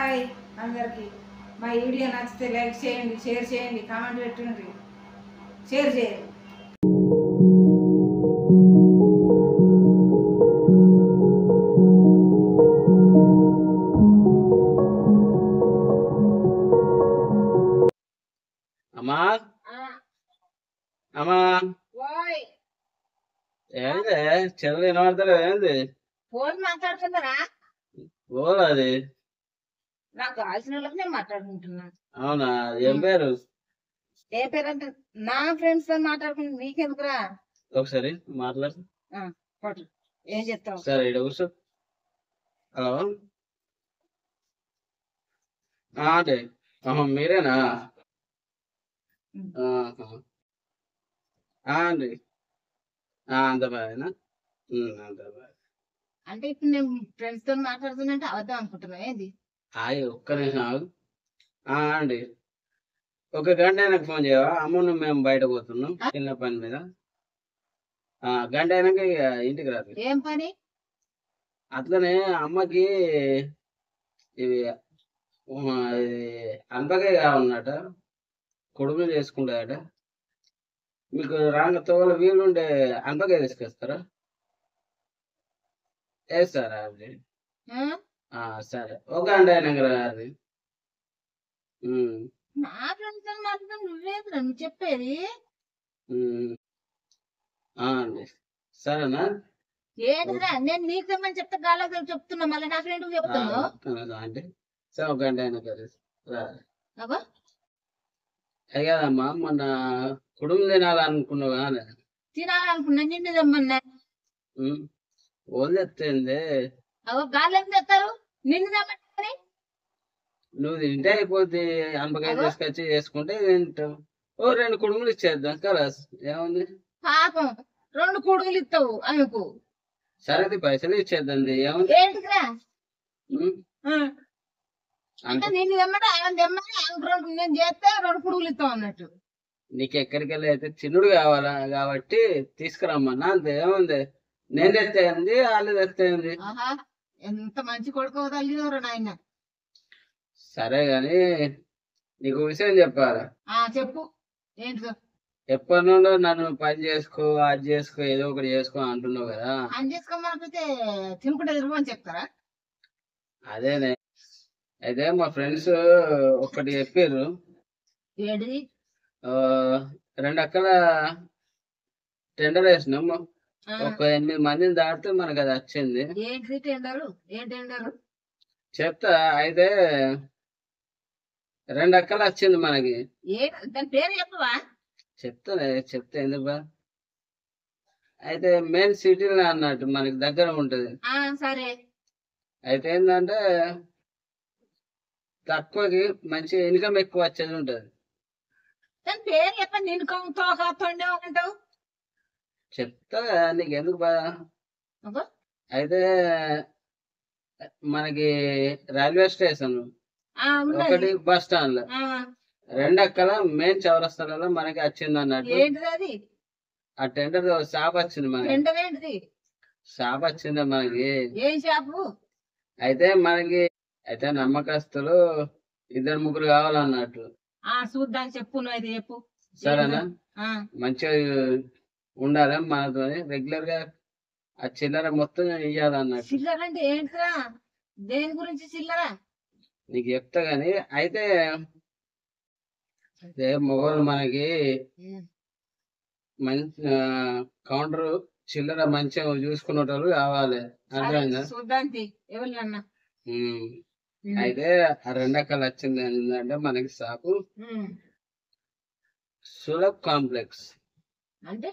Hi అందరికీ. మా video నచ్చితే లైక్ చేయండి, షేర్ చేయండి, కామెంట్ పెట్టండి, షేర్ చేయండి. అమ్మా అమ్మా ఏంది చెల్లెలు వినబడతారు ఏంది ఫోన్ మాట్లాడుతున్నారా? ఓలు అది నాకు కావాల్సిన వాళ్ళకి నేను మాట్లాడుకుంటున్నా. అవునా ఏం పేరు? ఏ పేరు అంటే నా ఫ్రెండ్స్ తో మాట్లాడుకుంటున్నా, నీకెందుకురా? ఒకసారి మాట్లాడు. ఏం చెప్తావు? సరే ఇక్కడ కూర్చో. హలో అంటే మీరేనా? అండి అంత బాగా అంత బాగా అంటే ఇప్పుడు నేను ఫ్రెండ్స్ తో మాట్లాడుతున్నా అవద్దాం అనుకుంటున్నా. ఏంది? ఒక్క నిమిషం ఆగు. అండి ఒక గంట అయినాక ఫోన్ చేయవా? అమ్మను మేము బయట పోతున్నాం చిన్న పని మీద. గంట అయినాక ఇక ఇంటికి రాదు. ఏం పని? అట్లనే అమ్మకి ఇవి అనపకాయ కావాలన్నట, కొడుకులు చేసుకుంటాయట. మీకు రాంగ తోల వీలుంటే అనపకాయ తీసుకొస్తారా? వేస్తారా అది? సరే ఒక గంట అయినాక రాదు. నా ఫ్రెండ్స్ తో మాట్లాడుతున్నా, నువ్వేదిరా నువ్వు చెప్పేది? అండి సరేనా? ఏంటిరా నేను నీకు తెమ్మని చెప్తే గాలకు చెప్తున్నా, మళ్ళీ నా ఫ్రెండ్ చెప్తున్నావు అంటే సరే ఒక గంట అయినాక రా. అగో అది కాదమ్మా, మొన్న కుడుములు తినాలనుకున్నావు కానీ తినాలనుకున్నా, నిన్ను తెమ్మన్నా. ఓళ్ళు తెచ్చింది. అగో గాలి ఏం తెస్తారు? నిన్ను తెమ్మంటే నువ్వు తింటే అయిపోద్ది. అనపకాయ తీసుకొచ్చి చేసుకుంటే తింటావు. ఓ 2 కుడుములు ఇచ్చేద్దాం కదా, ఏముంది? పాపం 2 కొడుకులు ఇస్తావు ఆమెకు. సరే పైసలు ఇచ్చేద్దండి, ఏముంది? ఏంటిరా అంటే నిన్ను తెమ్మంటే ఆమె తెమ్మని ఆమెకు నేను చేస్తే 2 కొడుకులు ఇస్తావు అన్నట్టు. నీకు ఎక్కడికి వెళ్ళి అయితే చిన్నుడు కావాలా కాబట్టి తీసుకురమ్మన్నా, అంతే. ఏముంది? నేను తెచ్చేయండి, వాళ్ళు తెచ్చేయండి. ఎంత మంచి కొడుకు తల్లిదోరా నాయన. సరే గాని నీకు విషయం చెప్పాలా? చెప్పు. ఏంటిదో? ఎప్పటి నుండో నన్ను పని చేసుకో, అది చేసుకో, ఏదో ఒకటి చేసుకో అంటున్నావు కదా. పని చేసుకోమనిపితే తినుకుంటే తిరుమని చెప్తారా? అదేనే. అయితే మా ఫ్రెండ్స్ ఒకటి చెప్పారు. ఏంటిది? 2 అక్కల టెండర్ వేసినాం. ఒక 8 మందిని దాటితే మనకు అది వచ్చింది. ఏంటి టెండరు? ఏం టెండరు చెప్తా. అయితే 2 అక్కలు వచ్చింది మనకి. దాని పేరు చెప్పవా? చెప్తే ఎందుకు బా. అయితే మెయిన్ సిటీలో అన్నట్టు మనకి దగ్గర ఉంటది. సరే. అయితే ఏంటంటే తక్కువకి మంచి ఇన్కమ్ ఎక్కువ వచ్చేది ఉంటది. దాని పేరు చెప్పండి. ఇన్కమ్ తోకండే ఉంటావు. చెప్తా, నీకు ఎందుకు బాధ. అయితే మనకి రైల్వే స్టేషన్ ఒకటి, బస్ స్టాండ్ లో 2 అక్కల మెయిన్ చౌరస్తాలలో మనకి వచ్చింది అన్నట్టు. ఆ టెండర్ షాప్ వచ్చింది మనకి. షాప్ వచ్చింది మనకి. ఏం షాపు? అయితే నమ్మకస్తులు 2-3 కావాలన్నట్టు. చూద్దాం, చెప్పు. నువ్వు చెప్పు. సరేనా? మంచిగా ఉండాలి మనతో. రెగ్యులర్ గా ఆ చిల్లర మొత్తం ఇయ్యాలన్నట్టు. చిల్లర అంటే ఏంటిరా? దేని గురించి చిల్లర? నీకు చెప్తా గాని. అయితే మొగోళ్ళు మనకి మంచి కౌంటర్ చిల్లర మంచిగా చూసుకునేటోళ్ళు కావాలి. అర్థమైందా? ఎవరినన్నా. అయితే ఆ 2 అక్కలు వచ్చింది ఏంటంటే మనకి షాపు సులభ్ కాంప్లెక్స్. అంటే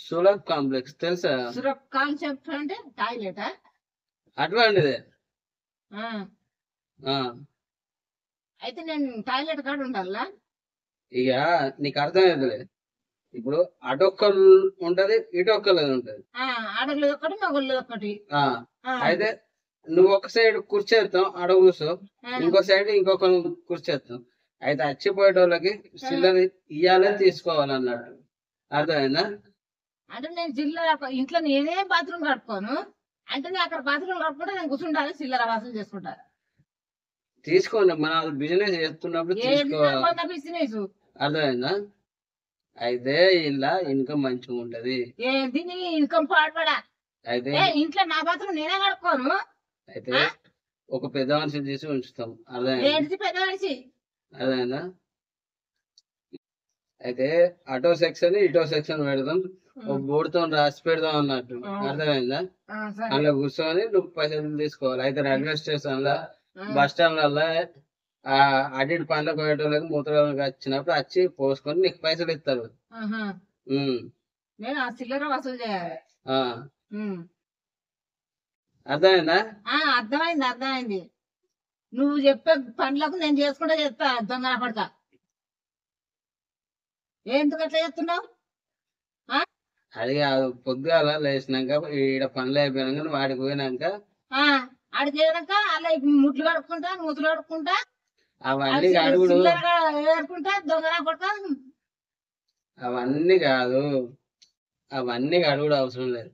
సులభ్ కాంప్లెక్స్ తెలుసా? సులభ్ కాన్సెప్ట్ అంటే టాయిలెట్ అటువంటిదే. అయితే నేను టాయిలెట్ కాడ ఉండాలా? ఇక నీకు అర్థమైందిలే. ఇప్పుడు అటొక్కలు ఉంటది, ఇటొక్కలు ఉంటది. ఆడోళ్ళు ఒకటి, మగోళ్ళు ఒకటి. అయితే నువ్వు ఒక సైడ్ కూర్చేస్తాం, ఆడ కూర్చో. ఇంకో సైడ్ ఇంకొక కూర్చేస్తాం. అయితే వచ్చిపోయేటోళ్ళకి చిల్లర ఇయ్యాలని తీసుకోవాలన్నట్టు. అర్థమైందా? అంటే నేను జిల్లా ఇంట్లో నేనే బాత్రూమ్ కట్టుకోను, అంటే నేను అక్కడ బాత్రూమ్ కట్టుకుంటే నేను కూర్చుంటాను, చిల్లర వసూలు చేసుకుంటా. తీసుకోండి, మన బిజినెస్ చేస్తున్నప్పుడు తీసుకోవాలి. బిజినెస్ అర్థమైందా? అయితే ఇలా ఇన్కమ్ మంచిగా ఉంటది. ఏంటి నీ ఇన్కమ్ పాడపడా? అయితే ఇంట్లో నా బాత్రూమ్ నేనే కడుక్కోను. అయితే ఒక పెద్ద మనిషి తీసి ఉంచుతాం. ఏంటి పెద్ద మనిషి? అర్థమైందా? అయితే అటో సెక్షన్ ఇటో సెక్షన్ పెడదాం, ఒక బోర్డుతో రాసి పెడదాం అన్నట్టు. అర్థమైందా? అందులో కూర్చొని నువ్వు పైసలు తీసుకోవాలి. అయితే రైల్వే స్టేషన్ లో బస్ స్టాండ్ లలో అటు పనులకు పోయేటోళ్ళకి మూత్రాలకు వచ్చినప్పుడు వచ్చి పోసుకొని నీకు పైసలు ఇస్తారు. నేను ఆ చిల్లర వసూలు చేయాలి. అర్థమైందా? అర్థమైంది అర్థమైంది. నువ్వు చెప్పే పనులకు నేను చేసుకుంటా చెప్తా. దొంగ పడతా. ఎందుకు అట్లా చెప్తున్నావు? అది పొద్దుగాల లేచినాక ఈడ పనులు అయిపోయినాక నువ్వు ఆడికి పోయినాక ఆడికి పోయినాక అలా ముట్లు కడుక్కుంటా, మూతులు కడుక్కుంటా, అవన్నీ అడుగుడు. దొంగ పడతా. అవన్నీ కాదు, అవన్నీ అడుగుడు అవసరం లేదు.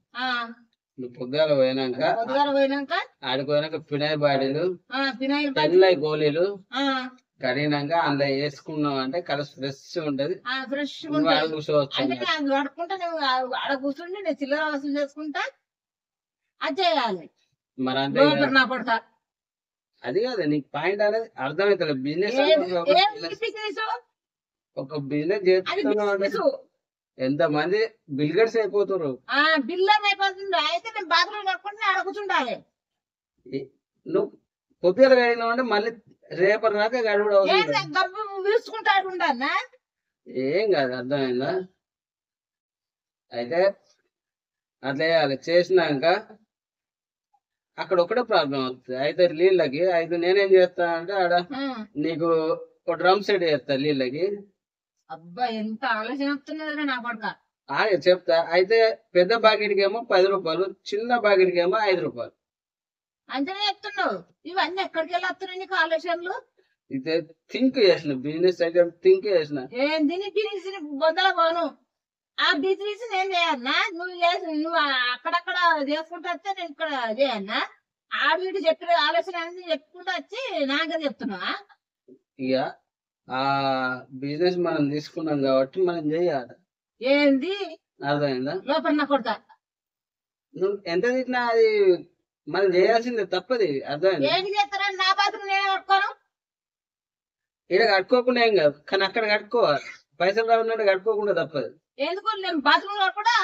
నువ్వు పొద్దుగాల పోయినాక ఆడిపోయినాక ఫినాయిల్ బాడీలు, పెళ్ళై గోళీలు కడిగినాక అందులో వేసుకున్నావు అంటే కలర్ ఫ్రెష్ ఉంటది. ఆడ కూర్చుండి నేను చిల్లర వసూలు చేసుకుంటా. అది చేయాలి. మరి అంతే అది కాదు నీకు పాయింట్ అనేది అర్థమవుతుంది. బిజినెస్ ఒక బిజినెస్ చేస్తున్నావు, ఎంత మంది బిల్గర్స్ అయిపోతారు. బిల్లర్ అయిపోతుంది. అయితే నేను బాత్రూమ్ కట్టుకుంటే ఆడ కూర్చుంటాలి. నువ్వు పొద్దుగా కడిగినావు అంటే మళ్ళీ రేపటి దాకా గడువుడు వీసుకుంటాడు. ఏం కాదు. అర్థమైందా? అయితే అట్లా చేసినాక అక్కడ ఒకటే ప్రాబ్లం అవుతుంది. అయితే నీళ్ళకి అయితే నేనేం చేస్తా అంటే ఆడ నీకు ఒక డ్రమ్ సెట్ చేస్తా నీళ్ళకి. అబ్బా ఎంత ఆలోచన వస్తున్నది నా పడక. చెప్తా. అయితే పెద్ద బాకెట్కి ఏమో 10 రూపాయలు, చిన్న బాకెట్కి ఏమో 5 రూపాయలు. అంతనే చెప్తున్నావు. ఇవన్నీ ఎక్కడికి వెళ్ళి వస్తున్నాయి నీకు ఆలోచనలు? ఇదే థింక్ చేసిన బిజినెస్ అయితే థింక్ చేసిన. ఏంది బిజినెస్ బొందల పోను. ఆ బిజినెస్ నేను చేయన్నా? నువ్వు అక్కడక్కడ చేసుకుంటూ వస్తే నేను ఇక్కడ చేయన్నా? ఆడికి చెప్పిన ఆలోచన చెప్పుకుంటూ వచ్చి నాకే చెప్తున్నావా? ఇక ఆ బిజినెస్ మనం తీసుకున్నాం కాబట్టి మనం చేయాలి. ఏంది? అర్థమైందా? లోపల నా కొడతా. నువ్వు ఎంత తిట్టినా అది మనం చేయాల్సిందే, తప్పది. అర్థమైంది? ఏంటి చేస్తారా? నా బాత్రూమ్ నేనే కట్టుకోను. ఇక్కడ కట్టుకోకుండా ఏం కాదు, కానీ అక్కడ కట్టుకోవాలి. పైసలు రావున్నట్టు కట్టుకోకుండా తప్పదు. ఎందుకు నేను బాత్రూమ్ లో కూడా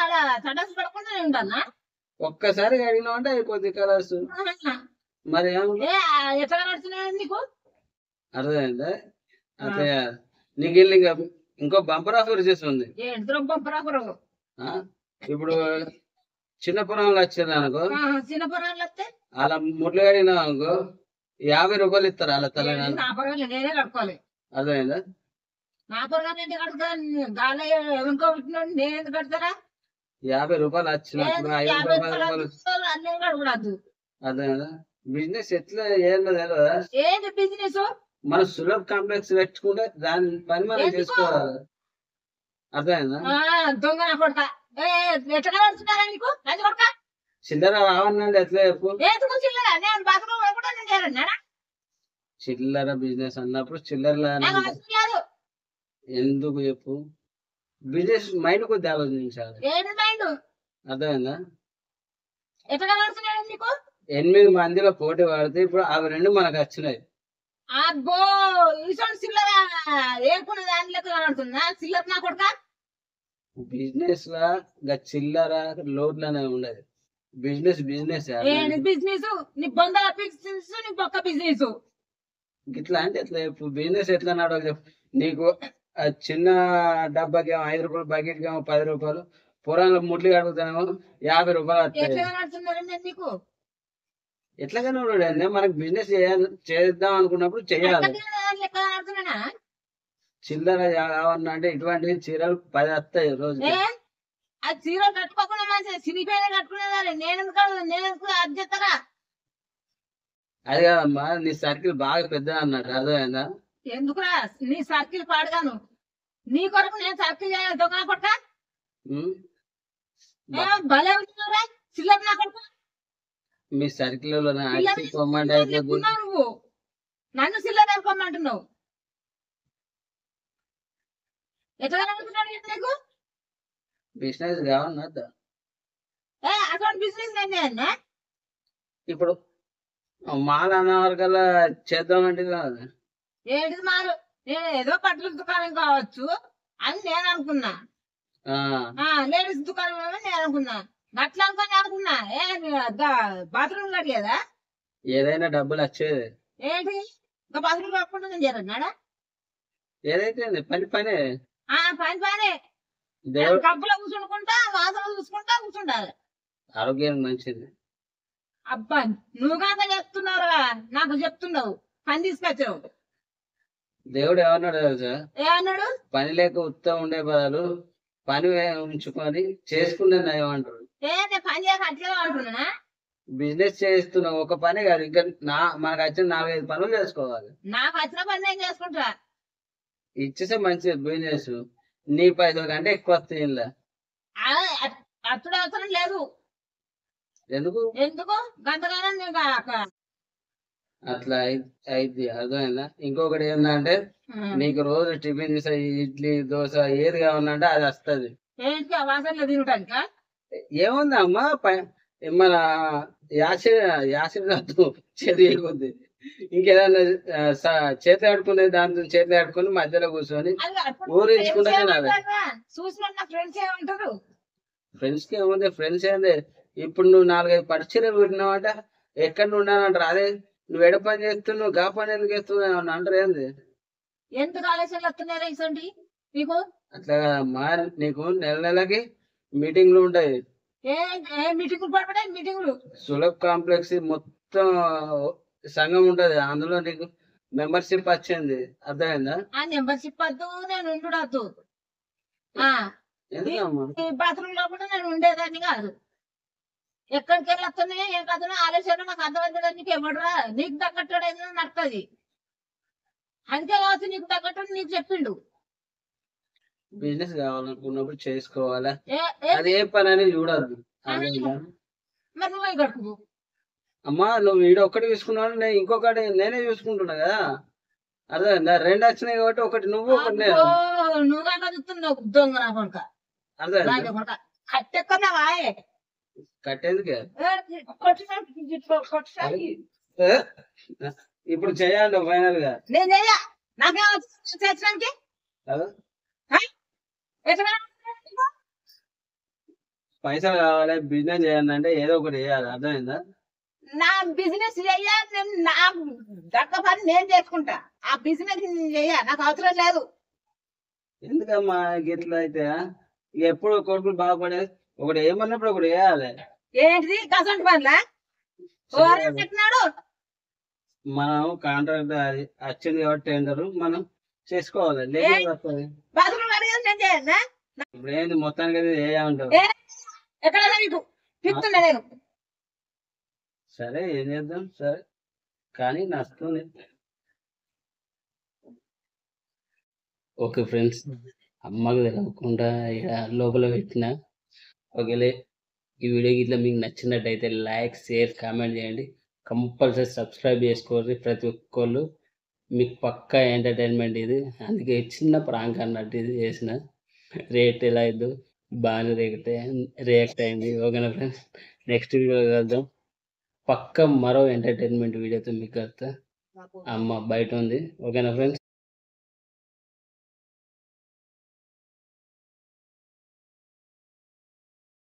తడస్ పడకుండా ఉంటానా? ఒక్కసారి కడిగినావు అంటే అయిపోద్ది కలర్స్. మరి ఎట్లా నడుస్తున్నాయి నీకు? అర్థమైందా? అదే నీకు ఇంకో బంపర్ ఆఫర్ చేస్తుంది. Bumper offer? ఇప్పుడు చిన్న పొలంలో వచ్చేది అనుకో, చిన్న పొలంలో వస్తే అలా ముట్లు కడిగినావు అనుకో 50 రూపాయలు ఇస్తారు. అలా తల నేనే కట్టుకోవాలి. అర్థమైందా? నా పొలం ఏంటి కడుగుతా? గాలి ఎవరికో నేను ఎందుకు కడతారా? 50 రూపాయలు వచ్చినప్పుడు 5 రూపాయలు అన్నీ కడగడద్దు. అర్థమైందా? బిజినెస్ ఎట్లా ఏంటో తెలియదా? ఏంటి బిజినెస్? మనం సులభ్ కాంప్లెక్స్ పెట్టుకుంటే దాని పని మనం చేసుకోవాలి. అర్థమైందా? దొంగ కొడతా. ఎట్లా కడుతున్నారా నీకు? కొడతా చిల్లర రావనండి. ఎట్లా చెప్పు? చిల్లర బిజినెస్ అన్నప్పుడు చిల్లర ఎందుకు చెప్పు? బిజినెస్ మైండ్ కొద్ది ఆలోచించాలి. అర్థమైందా? 8 మందిలో పోటీ పడితే ఇప్పుడు అవి 2 మనకు వచ్చినాయి. అబ్బో చిల్లర ఏర్పడిన దాని లెక్క కనబడుతుందా? చిల్లర నా కొడతా. బిజినెస్ లా చిల్లర లోట్లనే ఉండదు. బిజినెస్ బిజినెస్ బిజినెస్ నీ బొంద బిజినెస్, నీ పక్క బిజినెస్. ఇట్లా అంటే ఎట్లా చెప్పు? బిజినెస్ ఎట్లా నడవాలి చెప్పు? నీకు చిన్న డబ్బాకి 5 రూపాయలు, బకెట్కి 10 రూపాయలు, పొలంలో ముట్లు కడుగుతానేమో 50 రూపాయలు వస్తాయి. నీకు ఎట్లాగానే ఉన్నాడు. మనకు బిజినెస్ చేద్దాం అనుకున్నప్పుడు చెయ్యాలి. చిల్లర కావన్నా అంటే ఇటువంటి చీరలు 10 వస్తాయి రోజు. ఆ చీరలు కట్టుకోకుండా మంచిగా చిరిగిపోయినా కట్టుకునేదాన్ని. నేను అది చేస్తారా? అది కాదమ్మా, నీ సర్కిల్ బాగా పెద్ద అన్నట్టు. అర్థమైందా? ఎందుకురా నీ సర్కిల్ పాడగాను? నీ కొరకు నేను సర్కిల్ చేయాలి. దొంగ కొట్ట. భలే ఉంటున్నారా చిల్లర నా కొడుకు? మీ సర్కిల్ లో పొమ్మంటే నువ్వు నన్ను సిల్లర్ అనుకోమంటున్నావు. ఎట్లా కనుకుంటున్నాడు నీకు బిజినెస్ కావాలన్నా అటువంటి బిజినెస్ నేను ఇప్పుడు మాల అన్న వరకల్లా చేద్దామంటే కాదు. ఏంటిది మాలు? నేను ఏదో బట్టల దుకాణం కావచ్చు అని నేను అనుకున్నా. లేడీస్ దుకాణం ఏమో నేను అనుకున్నా. అట్లా అనుకున్నా బాత్రూమ్ కట్టలేదా? ఏదైనా డబ్బులు వచ్చేది ఏంటి ఇంకా బాత్రూమ్ కట్టుకుంటా జరగన్నాడా? ఏదైతే పని పనే పని డబ్బులో కూర్చుంటా వాసన చూసుకుంటా కూర్చుంటారు. ఆరోగ్యానికి మంచిది. అబ్బా నువ్వు కాక చెప్తున్నావురా, నాకు చెప్తున్నావు పని తీసుకొచ్చావు. దేవుడు ఏమన్నాడు తెలుసా? ఏమన్నాడు? పని లేక ఉత్తమ ఉండే బదులు పని ఉంచుకొని చేసుకునే నయం అంటారు. పని చేయక అట్లే అంటున్నా. బిజినెస్ చేస్తున్నావు ఒక పని కాదు, ఇంకా మనకు వచ్చిన 4-5 పనులు చేసుకోవాలి. నాకు వచ్చిన పని నేను చేసుకుంటా. ఇచ్చేసే మంచిది బిజినెస్. నీ 10 కంటే ఎక్కువ వస్తాయి ఇలా. అప్పుడు అవసరం లేదు. ఎందుకు ఎందుకు గంతగానం అట్లా అయితే అర్థమైందా? ఇంకొకటి ఏంటంటే నీకు రోజు టిఫిన్ ఇడ్లీ దోశ ఏది కావాలంటే అది వస్తుంది. వాసనలో తినటానిక ఏముంది అమ్మా మన యాసిడ్ చదివేయకొద్ది ఇంకేదన్నా చేతి ఆడుకునే దాంతో చేతి ఆడుకుని మధ్యలో కూర్చొని ఊరించుకుంటే ఫ్రెండ్స్ కి ఏముంది? ఫ్రెండ్స్ ఏంది? ఇప్పుడు నువ్వు 4-5 పరిచయాలు పెట్టినావంట ఎక్కడ ఉండాలంటారు. అదే నువ్వు ఎడ పని చేస్తున్నావు గా పని ఎందుకు చేస్తున్నావు అంటారు. ఏంది ఎందుకు ఆలోచనలు వస్తున్నాయి మీకు? అట్లా మా నీకు నెలకి మీటింగ్లు ఉంటాయి. మీటింగ్లు సులభ్ కాంప్లెక్స్ మొత్తం సంఘం ఉంటది, అందులో నీకు మెంబర్షిప్ వచ్చింది. అర్థమైందా? మెంబర్షిప్ వద్దు, నేను ఉండదు. ఎందుకమ్మా బాత్రూమ్ లో కూడా నేను ఉండేదాన్ని కాదు. ఎక్కడికి వెళ్ళి వస్తున్నాయి ఏం కథనో ఆలోచన నాకు అర్థమైందా? నీకు ఎవడరా నీకు తగ్గట్టు నడుతుంది. అందుకే కావచ్చు నీకు తగ్గట్టు నీకు చెప్పిండు. బిజినెస్ కావాలనుకున్నప్పుడు చేసుకోవాలా, అదే పని అని చూడద్దు. మరి నువ్వే కడుపు అమ్మా. నువ్వు వీడు ఒక్కటి చూసుకున్నావు, నేను ఇంకొకటి నేనే చూసుకుంటున్నా కదా. అర్థమైందా? 2 వచ్చినాయి కాబట్టి ఒకటి నువ్వు ఒకటి నేను. నువ్వు కదుతున్నావు దొంగ నా కొడుక. అర్థమైందా? కట్టెక్కన్నావా? కట్టేందుకే ఇప్పుడు చేయాలి ఫైనల్ గా. పైసలు కావాలి, బిజినెస్ చేయాలంటే ఏదో ఒకటి చేయాలి. అర్థమైందా? నా బిజినెస్ చెయ్యాలి, నా దక్క పని నేను చేసుకుంటా. ఆ బిజినెస్ చెయ్యాలి, నాకు అవసరం లేదు. ఎందుకమ్మా గిట్లా అయితే? ఎప్పుడు కొడుకులు బాగుపడేది ఒకటి ఏమన్నప్పుడు ఒకటి వేయాలి. ఏంటిది కసంటి పనులా? మనం కాంట్రాక్ట్ వచ్చింది కాబట్టి టెండర్ మనం చేసుకోవాలి. ఇప్పుడు ఏంది మొత్తానికి అయితే ఏమంటావు? సరే ఏం చేద్దాం. సరే కానీ నష్టం. ఓకే ఫ్రెండ్స్, అమ్మకు తెలియకుండా లోపల పెట్టిన. ఒకవేళ ఈ వీడియో ఇట్లా మీకు నచ్చినట్టయితే లైక్ షేర్ కామెంట్ చేయండి. కంపల్సరీ సబ్స్క్రైబ్ చేసుకోండి ప్రతి ఒక్కళ్ళు. మీకు పక్కా ఎంటర్టైన్మెంట్ ఇది, అందుకే చిన్న ప్రాంక్ అన్నట్టు ఇది చేసిన. రేట్ ఎలా అయిందో బాగానే రియాక్ట్ అయింది. ఓకేనా ఫ్రెండ్స్, నెక్స్ట్ వీడియో కలుద్దాం. పక్క మరో ఎంటర్టైన్మెంట్ వీడియోతో మీకు వస్తా. అమ్మ బయట ఉంది. ఓకేనా ఫ్రెండ్స్.